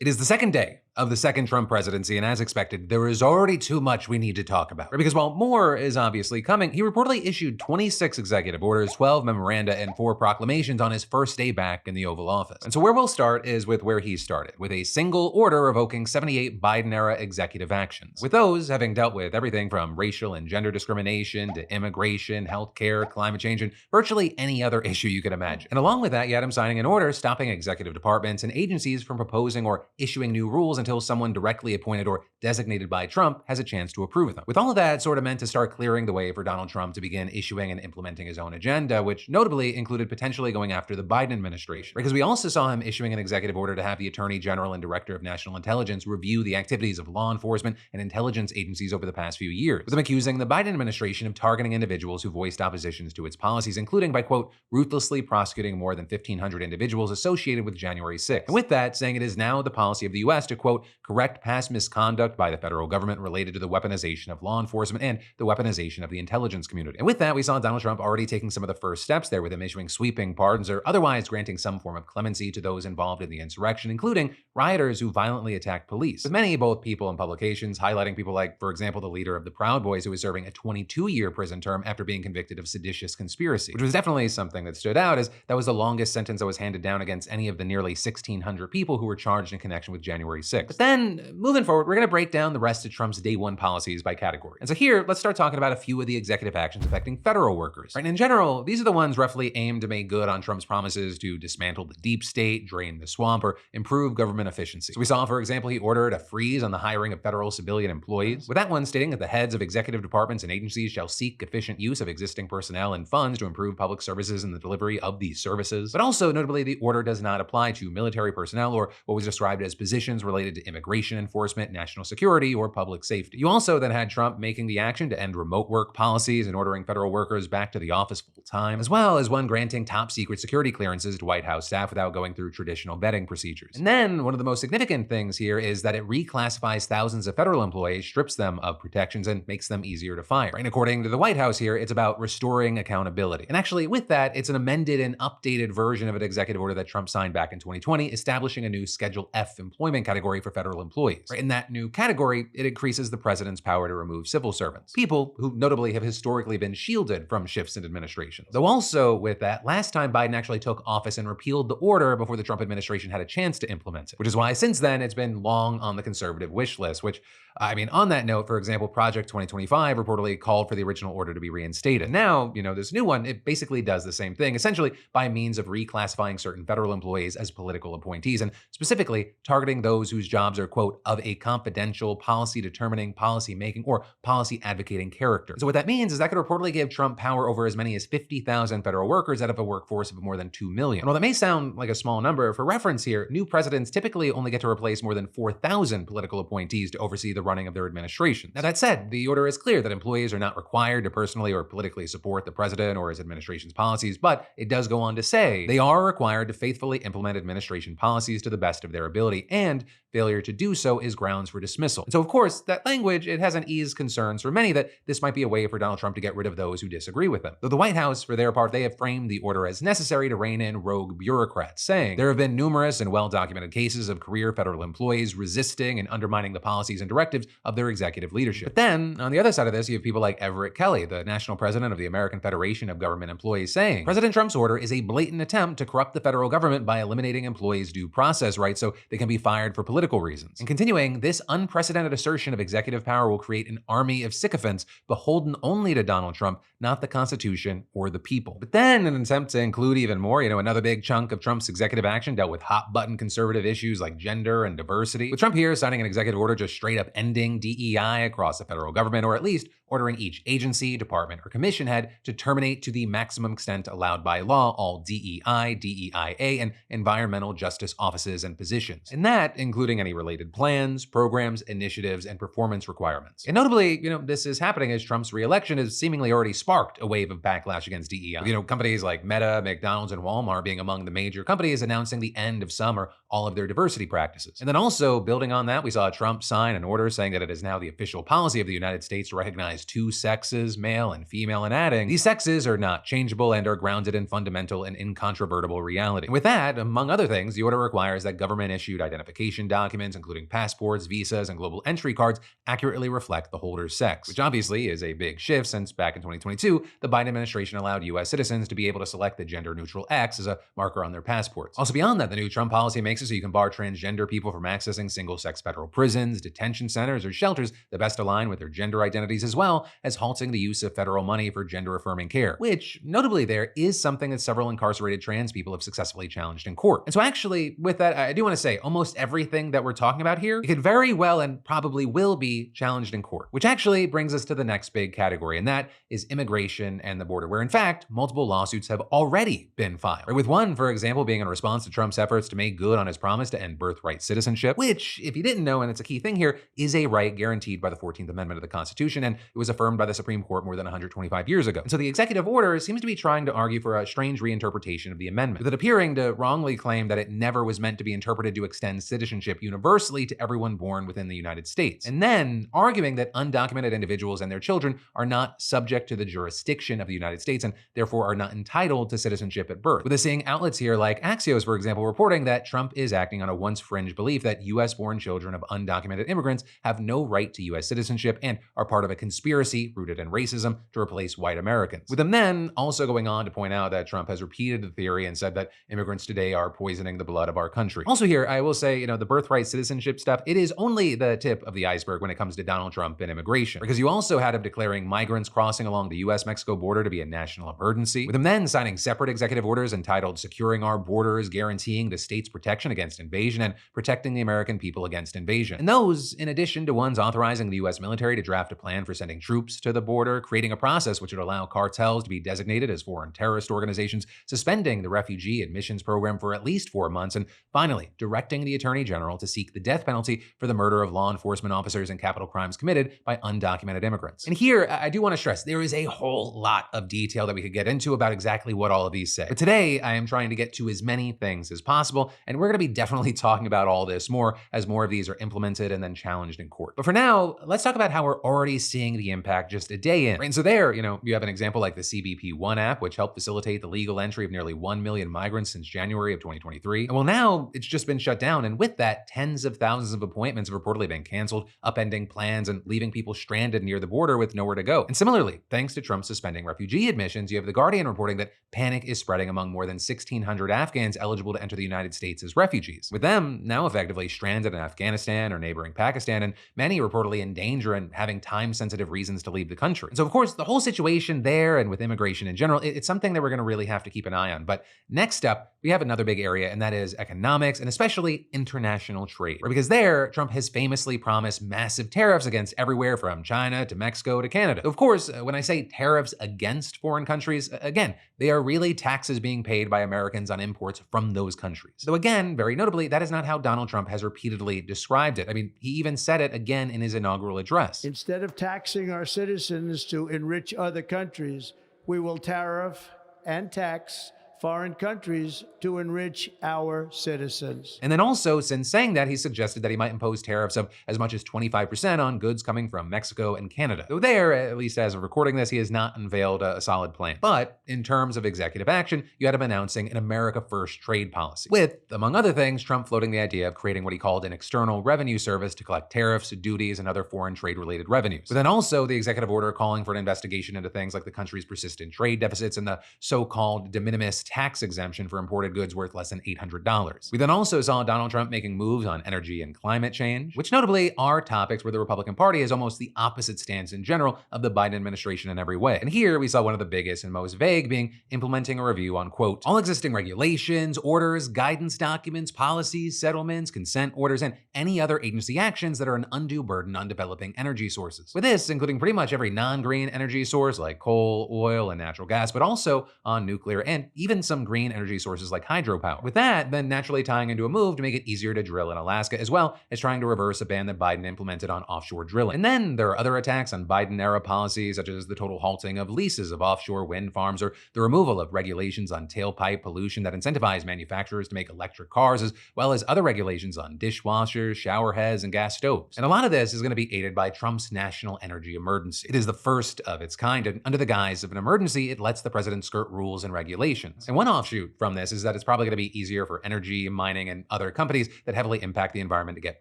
It is the second day of the second Trump presidency, and as expected, there is already too much we need to talk about. Because while more is obviously coming, he reportedly issued 26 executive orders, 12 memoranda, and 4 proclamations on his first day back in the Oval Office. And so where we'll start is with where he started, with a single order revoking 78 Biden-era executive actions. With those having dealt with everything from racial and gender discrimination to immigration, healthcare, climate change, and virtually any other issue you could imagine. And along with that, you had him signing an order stopping executive departments and agencies from proposing or issuing new rules until someone directly appointed or designated by Trump has a chance to approve them. With all of that sort of meant to start clearing the way for Donald Trump to begin issuing and implementing his own agenda, which notably included potentially going after the Biden administration. Because we also saw him issuing an executive order to have the Attorney General and Director of National Intelligence review the activities of law enforcement and intelligence agencies over the past few years, with him accusing the Biden administration of targeting individuals who voiced oppositions to its policies, including by, quote, ruthlessly prosecuting more than 1,500 individuals associated with January 6th. And with that, saying it is now the policy of the U.S. to, quote, correct past misconduct by the federal government related to the weaponization of law enforcement and the weaponization of the intelligence community. And with that, we saw Donald Trump already taking some of the first steps there, with him issuing sweeping pardons or otherwise granting some form of clemency to those involved in the insurrection, including rioters who violently attacked police. With many, both people and publications, highlighting people like, for example, the leader of the Proud Boys, who was serving a 22-year prison term after being convicted of seditious conspiracy, which was definitely something that stood out, as that was the longest sentence that was handed down against any of the nearly 1,600 people who were charged in connection with January 6th. But then, moving forward, we're going to break down the rest of Trump's day one policies by category. And so here, let's start talking about a few of the executive actions affecting federal workers. Right? And in general, these are the ones roughly aimed to make good on Trump's promises to dismantle the deep state, drain the swamp, or improve government efficiency. So we saw, for example, he ordered a freeze on the hiring of federal civilian employees, with that one stating that the heads of executive departments and agencies shall seek efficient use of existing personnel and funds to improve public services and the delivery of these services. But also, notably, the order does not apply to military personnel or what was described as positions related to immigration enforcement, national security, or public safety. You also then had Trump making the action to end remote work policies and ordering federal workers back to the office full-time, as well as one granting top secret security clearances to White House staff without going through traditional vetting procedures. And then one of the most significant things here is that it reclassifies thousands of federal employees, strips them of protections, and makes them easier to fire. And according to the White House here, it's about restoring accountability. And actually, with that, it's an amended and updated version of an executive order that Trump signed back in 2020, establishing a new Schedule F employment category for federal employees. In that new category, it increases the president's power to remove civil servants, people who notably have historically been shielded from shifts in administrations. Though also with that, last time Biden actually took office and repealed the order before the Trump administration had a chance to implement it, which is why since then it's been long on the conservative wish list, which, I mean, on that note, for example, Project 2025 reportedly called for the original order to be reinstated. Now, this new one, it basically does the same thing, essentially by means of reclassifying certain federal employees as political appointees, and specifically targeting those whose jobs are, quote, of a confidential, policy determining, policy making, or policy advocating character. So what that means is that could reportedly give Trump power over as many as 50,000 federal workers out of a workforce of more than 2 million. And while that may sound like a small number, for reference here, new presidents typically only get to replace more than 4,000 political appointees to oversee the running of their administration. Now that said, the order is clear that employees are not required to personally or politically support the president or his administration's policies, but it does go on to say they are required to faithfully implement administration policies to the best of their ability, and failure to do so is grounds for dismissal. And so of course, that language, it hasn't eased concerns for many that this might be a way for Donald Trump to get rid of those who disagree with him. Though the White House, for their part, they have framed the order as necessary to rein in rogue bureaucrats, saying there have been numerous and well-documented cases of career federal employees resisting and undermining the policies and directives of their executive leadership. But then, on the other side of this, you have people like Everett Kelly, the national president of the American Federation of Government Employees, saying President Trump's order is a blatant attempt to corrupt the federal government by eliminating employees' due process rights so they can be fired for political reasons. And continuing, this unprecedented assertion of executive power will create an army of sycophants beholden only to Donald Trump, not the Constitution or the people. But then, in an attempt to include even more, another big chunk of Trump's executive action dealt with hot-button conservative issues like gender and diversity, with Trump here signing an executive order just straight up ending DEI across the federal government, or at least ordering each agency, department, or commission head to terminate to the maximum extent allowed by law all DEI, DEIA, and environmental justice offices and positions. And that, including any related plans, programs, initiatives, and performance requirements. And notably, this is happening as Trump's reelection has seemingly already sparked a wave of backlash against DEI. Companies like Meta, McDonald's, and Walmart being among the major companies announcing the end of some or all of their diversity practices. And then also, building on that, we saw Trump sign an order saying that it is now the official policy of the United States to recognize two sexes, male and female, and adding, these sexes are not changeable and are grounded in fundamental and incontrovertible reality. And with that, among other things, the order requires that government-issued identification documents, including passports, visas, and global entry cards, accurately reflect the holder's sex, which obviously is a big shift since back in 2022, the Biden administration allowed U.S. citizens to be able to select the gender-neutral X as a marker on their passports. Also beyond that, the new Trump policy makes it so you can bar transgender people from accessing single-sex federal prisons, detention centers, or shelters that best align with their gender identities, as well as halting the use of federal money for gender-affirming care, which, notably there, is something that several incarcerated trans people have successfully challenged in court. And so actually, with that, I do want to say almost everything that we're talking about here, it could very well and probably will be challenged in court, which actually brings us to the next big category, and that is immigration and the border, where in fact, multiple lawsuits have already been filed. With one, for example, being in response to Trump's efforts to make good on his promise to end birthright citizenship, which, if you didn't know, and it's a key thing here, is a right guaranteed by the 14th Amendment of the Constitution, and it was affirmed by the Supreme Court more than 125 years ago. And so the executive order seems to be trying to argue for a strange reinterpretation of the amendment, with it appearing to wrongly claim that it never was meant to be interpreted to extend citizenship universally to everyone born within the United States, and then arguing that undocumented individuals and their children are not subject to the jurisdiction of the United States and therefore are not entitled to citizenship at birth. With us seeing outlets here like Axios, for example, reporting that Trump is acting on a once fringe belief that US-born children of undocumented immigrants have no right to US citizenship and are part of a conspiracy rooted in racism to replace white Americans. With them then also going on to point out that Trump has repeated the theory and said that immigrants today are poisoning the blood of our country. Also here, I will say, the birthright citizenship stuff, it is only the tip of the iceberg when it comes to Donald Trump and immigration, because you also had him declaring migrants crossing along the US-Mexico border to be a national emergency, with him then signing separate executive orders entitled Securing Our Borders, Guaranteeing the State's Protection Against Invasion, and Protecting the American People Against Invasion. And those, in addition to ones authorizing the US military to draft a plan for sending troops to the border, creating a process which would allow cartels to be designated as foreign terrorist organizations, suspending the refugee admissions program for at least 4 months, and finally, directing the Attorney General to seek the death penalty for the murder of law enforcement officers and capital crimes committed by undocumented immigrants. And here, I do want to stress, there is a whole lot of detail that we could get into about exactly what all of these say. But today, I am trying to get to as many things as possible, and we're going to be definitely talking about all this more as more of these are implemented and then challenged in court. But for now, let's talk about how we're already seeing the impact just a day in. And so there, you have an example like the CBP-1 app, which helped facilitate the legal entry of nearly 1 million migrants since January of 2023. And well, now it's just been shut down, and with that, tens of thousands of appointments have reportedly been canceled, upending plans and leaving people stranded near the border with nowhere to go. And similarly, thanks to Trump suspending refugee admissions, you have The Guardian reporting that panic is spreading among more than 1,600 Afghans eligible to enter the United States as refugees, with them now effectively stranded in Afghanistan or neighboring Pakistan, and many reportedly in danger and having time-sensitive reasons to leave the country. And so, of course, the whole situation there and with immigration in general, it's something that we're going to really have to keep an eye on. But next up, we have another big area, and that is economics and especially international trade. Because there, Trump has famously promised massive tariffs against everywhere from China to Mexico to Canada. Of course, when I say tariffs against foreign countries, again, they are really taxes being paid by Americans on imports from those countries. Though again, very notably, that is not how Donald Trump has repeatedly described it. I mean, he even said it again in his inaugural address. Instead of taxing our citizens to enrich other countries, we will tariff and tax foreign countries to enrich our citizens. And then also, since saying that, he suggested that he might impose tariffs of as much as 25% on goods coming from Mexico and Canada. Though there, at least as of recording this, he has not unveiled a solid plan. But in terms of executive action, you had him announcing an America First trade policy, with, among other things, Trump floating the idea of creating what he called an external revenue service to collect tariffs, duties, and other foreign trade-related revenues. But then also the executive order calling for an investigation into things like the country's persistent trade deficits and the so-called de minimis tax exemption for imported goods worth less than $800. We then also saw Donald Trump making moves on energy and climate change, which notably are topics where the Republican Party has almost the opposite stance in general of the Biden administration in every way. And here we saw one of the biggest and most vague being implementing a review on, quote, all existing regulations, orders, guidance documents, policies, settlements, consent orders, and any other agency actions that are an undue burden on developing energy sources. With this, including pretty much every non-green energy source like coal, oil, and natural gas, but also on nuclear and even even some green energy sources like hydropower. With that, then naturally tying into a move to make it easier to drill in Alaska, as well as trying to reverse a ban that Biden implemented on offshore drilling. And then there are other attacks on Biden-era policies, such as the total halting of leases of offshore wind farms or the removal of regulations on tailpipe pollution that incentivize manufacturers to make electric cars, as well as other regulations on dishwashers, shower heads, and gas stoves. And a lot of this is going to be aided by Trump's national energy emergency. It is the first of its kind, and under the guise of an emergency, it lets the president skirt rules and regulations. And one offshoot from this is that it's probably going to be easier for energy, mining, and other companies that heavily impact the environment to get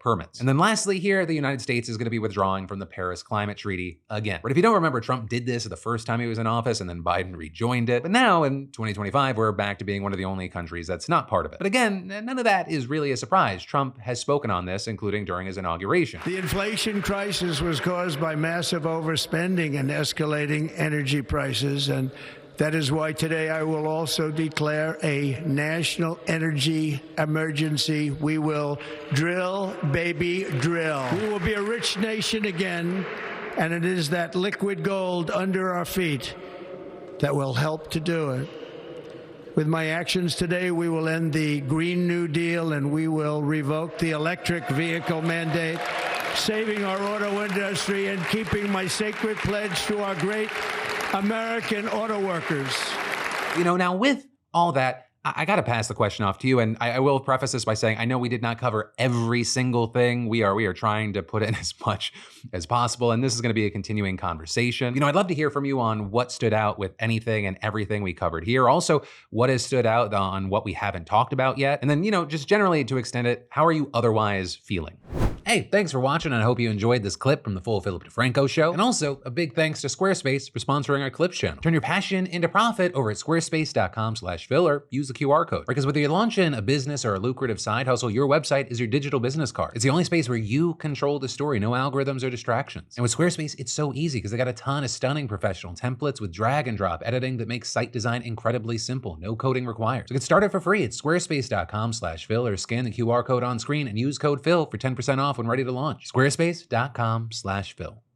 permits. And then lastly here, the United States is going to be withdrawing from the Paris Climate Treaty again. But if you don't remember, Trump did this the first time he was in office, and then Biden rejoined it. But now, in 2025, we're back to being one of the only countries that's not part of it. But again, none of that is really a surprise. Trump has spoken on this, including during his inauguration. The inflation crisis was caused by massive overspending and escalating energy prices, and that is why today I will also declare a national energy emergency. We will drill, baby, drill. We will be a rich nation again, and it is that liquid gold under our feet that will help to do it. With my actions today, we will end the Green New Deal, and we will revoke the electric vehicle mandate, saving our auto industry and keeping my sacred pledge to our great American auto workers. Now with all that, I got to pass the question off to you, and I will preface this by saying I know we did not cover every single thing. We are trying to put in as much as possible, and this is going to be a continuing conversation. I'd love to hear from you on what stood out with anything and everything we covered here. Also, what has stood out on what we haven't talked about yet, and then just generally to extend it, how are you otherwise feeling? Hey, thanks for watching, and I hope you enjoyed this clip from the full Philip DeFranco show. And also, a big thanks to Squarespace for sponsoring our Clips channel. Turn your passion into profit over at squarespace.com/Phil or use the QR code. Because whether you're launching a business or a lucrative side hustle, your website is your digital business card. It's the only space where you control the story, no algorithms or distractions. And with Squarespace, it's so easy because they got a ton of stunning professional templates with drag and drop editing that makes site design incredibly simple, no coding required. So get started for free at squarespace.com/Phil or scan the QR code on screen and use code Phil for 10% off when ready to launch. Squarespace.com/Phil.